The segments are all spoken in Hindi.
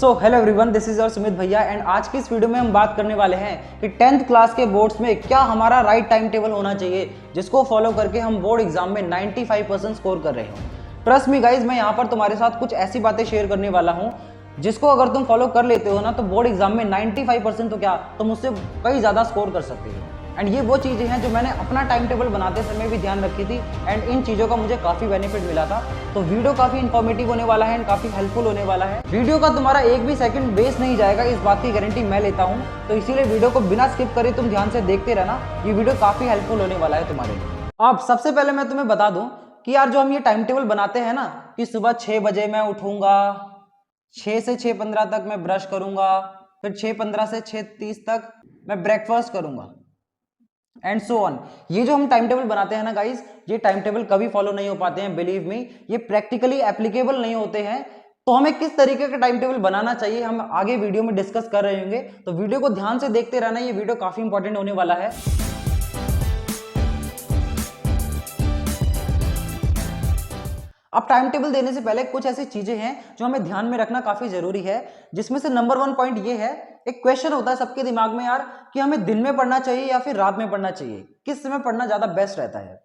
So hello everyone, this is your Sumit भैया एंड आज की इस वीडियो में हम बात करने वाले हैं कि 10th क्लास के बोर्ड्स में क्या हमारा राइट टाइम टेबल होना चाहिए जिसको फॉलो करके हम बोर्ड एग्जाम में 95% स्कोर कर रहे हो। ट्रस्ट मी गाइज, मैं यहाँ पर तुम्हारे साथ कुछ ऐसी बातें शेयर करने वाला हूँ जिसको अगर तुम फॉलो कर लेते हो ना तो बोर्ड एग्जाम में 95% तो क्या तुम उससे कई ज़्यादा स्कोर कर सकते हो। एंड ये वो चीज़ें हैं जो मैंने अपना टाइम टेबल बनाते समय भी ध्यान रखी थी एंड इन चीज़ों का मुझे काफ़ी बेनिफिट मिला था। तो वीडियो काफ़ी इन्फॉर्मेटिव होने वाला है एंड काफ़ी हेल्पफुल होने वाला है। वीडियो का तुम्हारा एक भी सेकंड वेस्ट नहीं जाएगा, इस बात की गारंटी मैं लेता हूँ। तो इसीलिए वीडियो को बिना स्किप करे तुम ध्यान से देखते रहना, ये वीडियो काफ़ी हेल्पफुल होने वाला है तुम्हारे लिए। अब सबसे पहले मैं तुम्हें बता दूँ कि यार जो हम ये टाइम टेबल बनाते हैं ना कि सुबह 6 बजे मैं उठूंगा, 6 से 6:15 तक मैं ब्रश करूंगा, फिर 6:15 से 6:30 तक मैं ब्रेकफास्ट करूंगा एंड सो ऑन। ये जो हम टाइम टेबल बनाते हैं ना गाइस, ये टाइम टेबल कभी फॉलो नहीं हो पाते हैं, बिलीव मी, ये प्रैक्टिकली एप्लीकेबल नहीं होते हैं। तो हमें किस तरीके का टाइम टेबल बनाना चाहिए हम आगे वीडियो में डिस्कस कर रहे होंगे, तो वीडियो को ध्यान से देखते रहना, ये वीडियो काफी इंपॉर्टेंट होने वाला है। अब टाइम टेबल देने से पहले कुछ ऐसी चीजें हैं जो हमें ध्यान में रखना काफी जरूरी है, जिसमें से नंबर 1 पॉइंट ये है, एक क्वेश्चन होता है सबके दिमाग में यार कि हमें दिन में पढ़ना चाहिए या फिर रात में पढ़ना चाहिए, किस समय पढ़ना ज्यादा बेस्ट रहता है।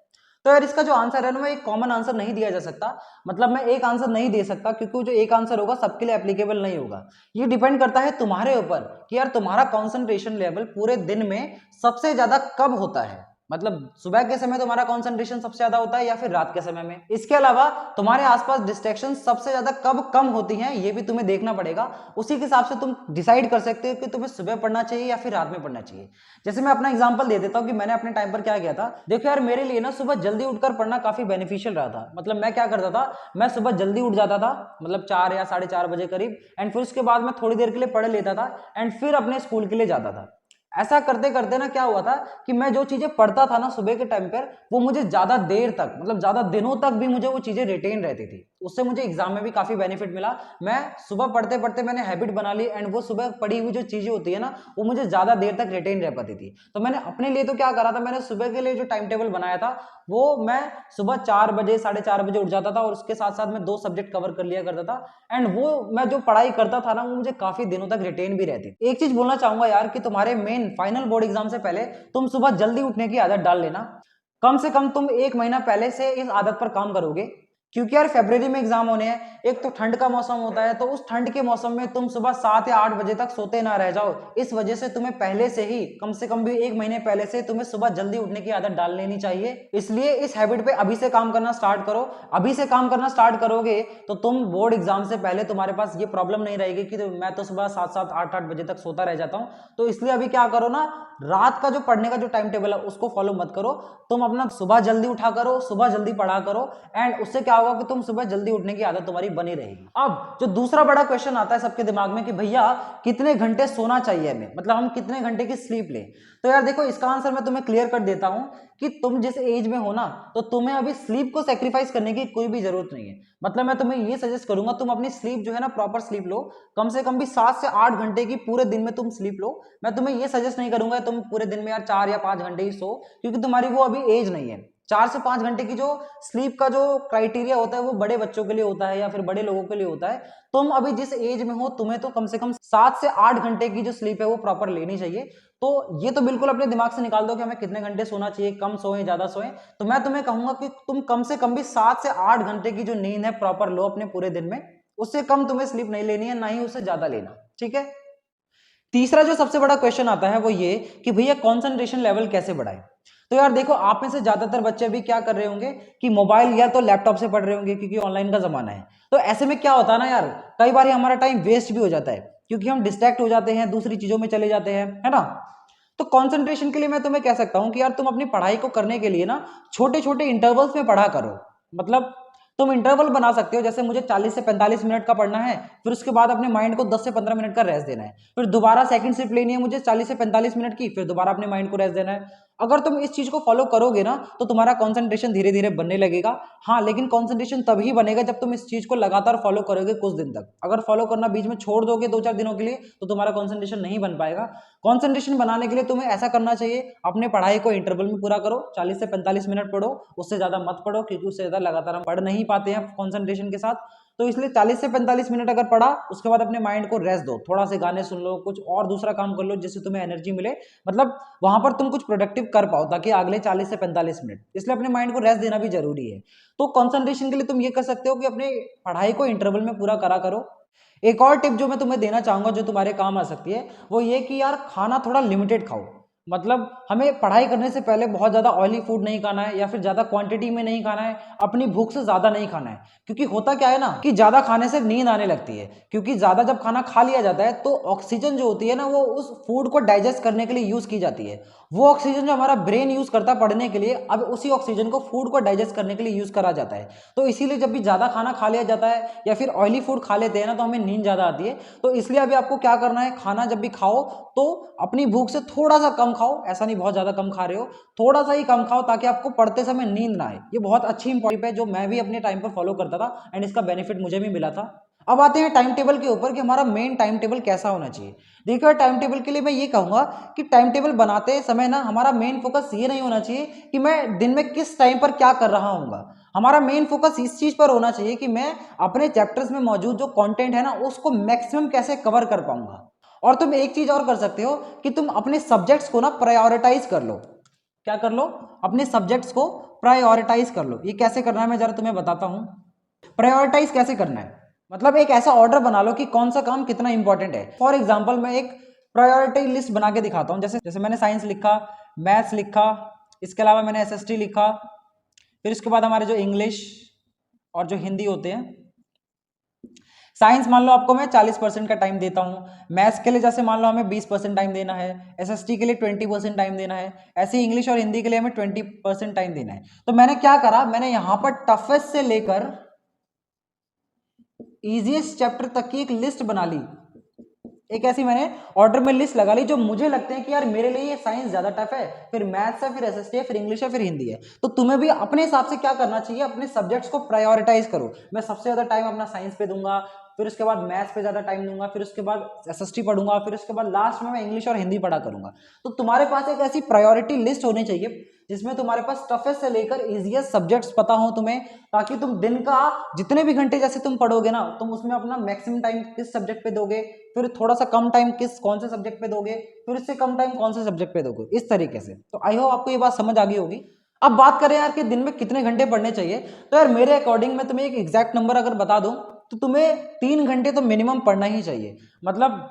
तो यार इसका जो आंसर है ना, वो एक कॉमन आंसर नहीं दिया जा सकता। मतलब मैं एक आंसर नहीं दे सकता क्योंकि जो एक आंसर होगा सबके लिए एप्लीकेबल नहीं होगा। ये डिपेंड करता है तुम्हारे ऊपर कि यार तुम्हारा कॉन्सेंट्रेशन लेवल पूरे दिन में सबसे ज्यादा कब होता है। मतलब सुबह के समय तुम्हारा कंसंट्रेशन सबसे ज्यादा होता है या फिर रात के समय में। इसके अलावा तुम्हारे आसपास डिस्ट्रैक्शन सबसे ज्यादा कब कम होती हैं ये भी तुम्हें देखना पड़ेगा। उसी के हिसाब से तुम डिसाइड कर सकते हो कि तुम्हें सुबह पढ़ना चाहिए या फिर रात में पढ़ना चाहिए। जैसे मैं अपना एग्जांपल दे देता हूँ कि मैंने अपने टाइम पर क्या किया था। देखो यार, मेरे लिए ना सुबह जल्दी उठकर पढ़ना काफी बेनिफिशियल रहा था। मतलब मैं क्या करता था, मैं सुबह जल्दी उठ जाता था, मतलब 4 या 4:30 बजे करीब, एंड फिर उसके बाद मैं थोड़ी देर के लिए पढ़ लेता था एंड फिर अपने स्कूल के लिए जाता था। ऐसा करते करते ना क्या हुआ था कि मैं जो चीजें पढ़ता था ना सुबह के टाइम पर, वो मुझे ज्यादा देर तक, मतलब ज्यादा दिनों तक भी मुझे वो चीजें रिटेन रहती थी। उससे मुझे एग्जाम में भी काफी बेनिफिट मिला। मैं सुबह पढ़ते पढ़ते मैंने हैबिट बना ली एंड वो सुबह पढ़ी हुई जो चीजें होती है ना, वो मुझे ज्यादा देर तक रिटेन रह पाती थी। तो मैंने अपने लिए तो क्या करा था, मैंने सुबह के लिए जो टाइम टेबल बनाया था वो मैं सुबह 4 बजे 4:30 बजे उठ जाता था और उसके साथ साथ मैं 2 सब्जेक्ट कवर कर लिया करता था एंड वो मैं जो पढ़ाई करता था ना वो मुझे काफी दिनों तक रिटेन भी रहती। एक चीज बोलना चाहूंगा यार कि तुम्हारे मेन फाइनल बोर्ड एग्जाम से पहले तुम सुबह जल्दी उठने की आदत डाल लेना। कम से कम तुम 1 महीना पहले से इस आदत पर काम करोगे, क्योंकि यार फरवरी में एग्जाम होने हैं। एक तो ठंड का मौसम होता है, तो उस ठंड के मौसम में तुम सुबह 7 या 8 बजे तक सोते ना रह जाओ। इस वजह से तुम्हें पहले से ही, कम से कम भी 1 महीने पहले से तुम्हें सुबह जल्दी उठने की आदत डाल लेनी चाहिए। इसलिए इस हैबिट पे अभी से काम करना स्टार्ट करो। अभी से काम करना स्टार्ट करोगे तो तुम बोर्ड एग्जाम से पहले तुम्हारे पास ये प्रॉब्लम नहीं रहेगी कि मैं तो सुबह 7-7 8-8 बजे तक सोता रह जाता हूँ। तो इसलिए अभी क्या करो ना, रात का जो पढ़ने का जो टाइम टेबल है उसको फॉलो मत करो। तुम अपना सुबह जल्दी उठा करो, सुबह जल्दी पढ़ा करो एंड उससे क्या होगा कि तुम सुबह जल्दी उठने की आदत तुम्हारी बनी रहेगी। अब जो दूसरा बड़ा क्वेश्चन आता है सबके दिमाग में कि भैया कितने घंटे सोना चाहिए हमें, मतलब हम कितने घंटे की स्लीप लें। तो यार देखो, इसका आंसर मैं तुम्हें क्लियर कर देता हूं कि तुम जिस एज में हो ना, तो तुम्हें अभी स्लीप को सेक्रीफाइस करने की कोई भी जरूरत नहीं है। मतलब मैं तुम्हें ये सजेस्ट करूंगा, तुम अपनी स्लीप जो है ना प्रॉपर स्लीप लो। कम से कम भी 7 से 8 घंटे की पूरे दिन में तुम स्लीप लो। मैं तुम्हें ये सजेस्ट नहीं करूंगा तुम पूरे दिन में यार 4 या 5 घंटे ही सो, क्योंकि तुम्हारी वो अभी एज नहीं है। 4 से 5 घंटे की जो स्लीप का जो क्राइटेरिया होता है वो बड़े बच्चों के लिए होता है या फिर बड़े लोगों के लिए होता है। तुम अभी जिस एज में हो तुम्हें तो कम से कम 7 से 8 घंटे की जो स्लीप है वो प्रॉपर लेनी चाहिए। तो ये तो बिल्कुल अपने दिमाग से निकाल दो कि हमें कितने घंटे सोना चाहिए, कम सोए ज्यादा सोए। तो मैं तुम्हें कहूंगा कि तुम कम से कम भी 7 से 8 घंटे की जो नींद है प्रॉपर लो अपने पूरे दिन में। उससे कम तुम्हें स्लीप नहीं लेनी है, ना ही उससे ज्यादा लेना, ठीक है। तीसरा जो सबसे बड़ा क्वेश्चन आता है वो ये कि भैया कंसंट्रेशन लेवल कैसे बढ़ाएं। तो यार देखो, आप में से ज्यादातर बच्चे भी क्या कर रहे होंगे कि मोबाइल या तो लैपटॉप से पढ़ रहे होंगे, क्योंकि ऑनलाइन का जमाना है। तो ऐसे में क्या होता है ना यार, कई बार हमारा टाइम वेस्ट भी हो जाता है क्योंकि हम डिस्ट्रैक्ट हो जाते हैं, दूसरी चीजों में चले जाते हैं, है ना। तो कंसंट्रेशन के लिए मैं तुम्हें कह सकता हूं कि यार तुम अपनी पढ़ाई को करने के लिए ना छोटे छोटे इंटरवल्स में पढ़ा करो। मतलब तुम इंटरवल बना सकते हो, जैसे मुझे 40 से 45 मिनट का पढ़ना है, फिर उसके बाद अपने माइंड को 10 से 15 मिनट का रेस्ट देना है, फिर दोबारा सेकंड शिफ्ट लेनी है मुझे 40 से 45 मिनट की, फिर दोबारा अपने माइंड को रेस्ट देना है। अगर तुम इस चीज को फॉलो करोगे ना तो तुम्हारा कंसंट्रेशन धीरे धीरे बनने लगेगा। हाँ, लेकिन कंसंट्रेशन तभी बनेगा जब तुम इस चीज को लगातार फॉलो करोगे कुछ दिन तक। अगर फॉलो करना बीच में छोड़ दोगे 2-4 दिनों के लिए तो तुम्हारा कंसंट्रेशन नहीं बन पाएगा। कंसंट्रेशन बनाने के लिए तुम्हें ऐसा करना चाहिए, अपने पढ़ाई को इंटरवल में पूरा करो, 40 से 45 मिनट पढ़ो, उससे ज्यादा मत पढ़ो, क्योंकि उससे ज्यादा लगातार हम पढ़ नहीं पाते हैं कंसंट्रेशन के साथ। तो इसलिए 40 से 45 मिनट अगर पढ़ा, उसके बाद अपने माइंड को रेस्ट दो, थोड़ा से गाने सुन लो, कुछ और दूसरा काम कर लो जिससे तुम्हें एनर्जी मिले, मतलब वहां पर तुम कुछ प्रोडक्टिव कर पाओ ताकि अगले 40 से 45 मिनट, इसलिए अपने माइंड को रेस्ट देना भी जरूरी है। तो कॉन्सेंट्रेशन के लिए तुम ये कर सकते हो कि अपने पढ़ाई को इंटरवल में पूरा करा करो। एक और टिप जो मैं तुम्हें देना चाहूंगा जो तुम्हारे काम आ सकती है, वो ये कि यार खाना थोड़ा लिमिटेड खाओ। मतलब हमें पढ़ाई करने से पहले बहुत ज्यादा ऑयली फूड नहीं खाना है या फिर ज्यादा क्वांटिटी में नहीं खाना है, अपनी भूख से ज्यादा नहीं खाना है। क्योंकि होता क्या है ना कि ज्यादा खाने से नींद आने लगती है, क्योंकि ज्यादा जब खाना खा लिया जाता है तो ऑक्सीजन जो होती है ना वो उस फूड को डाइजेस्ट करने के लिए यूज की जाती है। वो ऑक्सीजन जो हमारा ब्रेन यूज करता है पढ़ने के लिए, अब उसी ऑक्सीजन को फूड को डाइजेस्ट करने के लिए यूज करा जाता है। तो इसीलिए जब भी ज्यादा खाना खा लिया जाता है या फिर ऑयली फूड खा लेते हैं ना तो हमें नींद ज्यादा आती है। तो इसलिए अभी आपको क्या करना है, खाना जब भी खाओ तो अपनी भूख से थोड़ा सा कम खाओ, ऐसा नहीं बहुत ज्यादा कम खा रहे हो, थोड़ा सा ही कम खाओ ताकि आपको पढ़ते समय नींद ना आए। ये बहुत अच्छी इंपॉर्टेंट है जो मैं भी अपने टाइम पर फॉलो करता था एंड इसका बेनिफिट मुझे भी मिला था। अब आते हैं टाइम टेबल के ऊपर कि हमारा मेन टाइम टेबल कैसा होना चाहिए। देखिए टाइम टेबल के लिए मैं ये कहूंगा कि टाइम टेबल बनाते समय ना हमारा मेन फोकस ये नहीं होना चाहिए कि मैं दिन में किस टाइम पर क्या कर रहा हूँ। हमारा मेन फोकस इस चीज पर होना चाहिए कि मैं अपने चैप्टर्स में मौजूद जो कंटेंट है ना उसको मैक्सिमम कैसे कवर कर पाऊंगा। और तुम एक चीज और कर सकते हो कि तुम अपने सब्जेक्ट्स को ना प्रायोरिटाइज कर लो। क्या कर लो? अपने सब्जेक्ट्स को प्रायोरिटाइज कर लो। ये कैसे करना है मैं जरा तुम्हें बताता हूं। प्रायोरिटाइज कैसे करना है, मतलब एक ऐसा ऑर्डर बना लो कि कौन सा काम कितना इंपॉर्टेंट है। फॉर एग्जाम्पल मैं एक प्रायोरिटी लिस्ट बना के दिखाता हूं। जैसे जैसे मैंने साइंस लिखा, मैथ्स लिखा, इसके अलावा मैंने एसएसटी लिखा, फिर इसके बाद हमारे जो इंग्लिश और जो हिंदी होते हैं। साइंस मान लो आपको मैं 40% का टाइम देता हूं, मैथ्स के लिए जैसे मान लो हमें 20% टाइम देना है, एसएसटी के लिए 20% टाइम देना है, ऐसे इंग्लिश और हिंदी के लिए हमें 20% टाइम देना है। तो मैंने क्या करा, मैंने यहां पर टफेस्ट से लेकर इजीएस्ट चैप्टर तक की एक लिस्ट बना ली। एक ऐसी मैंने ऑर्डर में लिस्ट लगा ली जो मुझे लगते हैं कि यार मेरे लिए ये साइंस ज्यादा टफ है, फिर मैथ्स है, फिर एसएसटी है, फिर इंग्लिश है, फिर हिंदी है। तो तुम्हें भी अपने हिसाब से क्या करना चाहिए, अपने सब्जेक्ट्स को प्रायोरिटाइज करो। मैं सबसे ज्यादा टाइम अपना साइंस पे दूंगा, फिर उसके बाद मैथ्स पे ज्यादा टाइम दूंगा, फिर उसके बाद एसएसटी पढ़ूंगा, फिर उसके बाद लास्ट में मैं इंग्लिश और हिंदी पढ़ा करूंगा। तो तुम्हारे पास एक ऐसी प्रायोरिटी लिस्ट होनी चाहिए जिसमें तुम्हारे पास टफेस्ट से लेकर इजीएस्ट सब्जेक्ट्स पता हो तुम्हें, ताकि तुम दिन का जितने भी घंटे जैसे तुम पढ़ोगे ना, तुम उसमें अपना मैक्सिमम टाइम किस सब्जेक्ट पे दोगे, फिर थोड़ा सा कम टाइम कौन से सब्जेक्ट पे दोगे, फिर इससे कम टाइम कौन से सब्जेक्ट पे दोगे, इस तरीके से। तो आई होप आपको ये बात समझ आ गई होगी। अब बात करें यार कि दिन में कितने घंटे पढ़ने चाहिए, तो यार मेरे अकॉर्डिंग मैं तुम्हें एक एग्जैक्ट नंबर अगर बता दूं तो तुम्हें 3 घंटे तो मिनिमम पढ़ना ही चाहिए। मतलब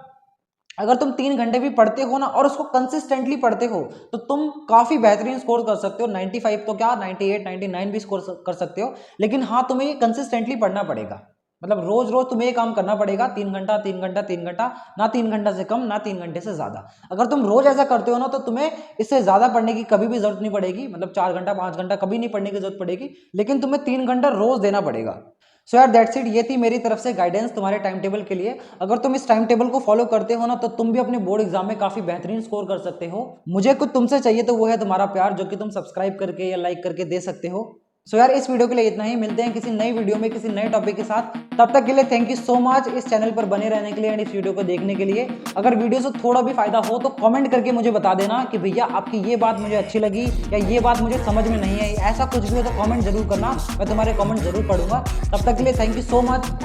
अगर तुम 3 घंटे भी पढ़ते हो ना और उसको कंसिस्टेंटली पढ़ते हो तो तुम काफी बेहतरीन स्कोर कर सकते हो। 95 तो क्या 98 99 भी स्कोर कर सकते हो। लेकिन हाँ, तुम्हें ये कंसिस्टेंटली पढ़ना पड़ेगा। मतलब रोज रोज तुम्हें ये काम करना पड़ेगा, 3 घंटा 3 घंटा 3 घंटा, ना 3 घंटा से कम ना 3 घंटे से ज्यादा। अगर तुम रोज ऐसा करते हो ना तो तुम्हें इससे ज्यादा पढ़ने की कभी भी जरूरत नहीं पड़ेगी। मतलब 4 घंटा 5 घंटा कभी नहीं पढ़ने की जरूरत पड़ेगी, लेकिन तुम्हें 3 घंटा रोज देना पड़ेगा। सो यार दैट्स इट, ये थी मेरी तरफ से गाइडेंस तुम्हारे टाइम टेबल के लिए। अगर तुम इस टाइम टेबल को फॉलो करते हो ना तो तुम भी अपने बोर्ड एग्जाम में काफी बेहतरीन स्कोर कर सकते हो। मुझे कुछ तुमसे चाहिए तो वो है तुम्हारा प्यार, जो कि तुम सब्सक्राइब करके या लाइक करके दे सकते हो। सो यार इस वीडियो के लिए इतना ही। मिलते हैं किसी नई वीडियो में किसी नए टॉपिक के साथ। तब तक के लिए थैंक यू सो मच इस चैनल पर बने रहने के लिए एंड इस वीडियो को देखने के लिए। अगर वीडियो से थोड़ा भी फायदा हो तो कमेंट करके मुझे बता देना कि भैया आपकी ये बात मुझे अच्छी लगी या ये बात मुझे समझ में नहीं आई। ऐसा कुछ भी हो तो कमेंट जरूर करना, मैं तुम्हारे कमेंट जरूर पढ़ूंगा। तब तक के लिए थैंक यू सो मच।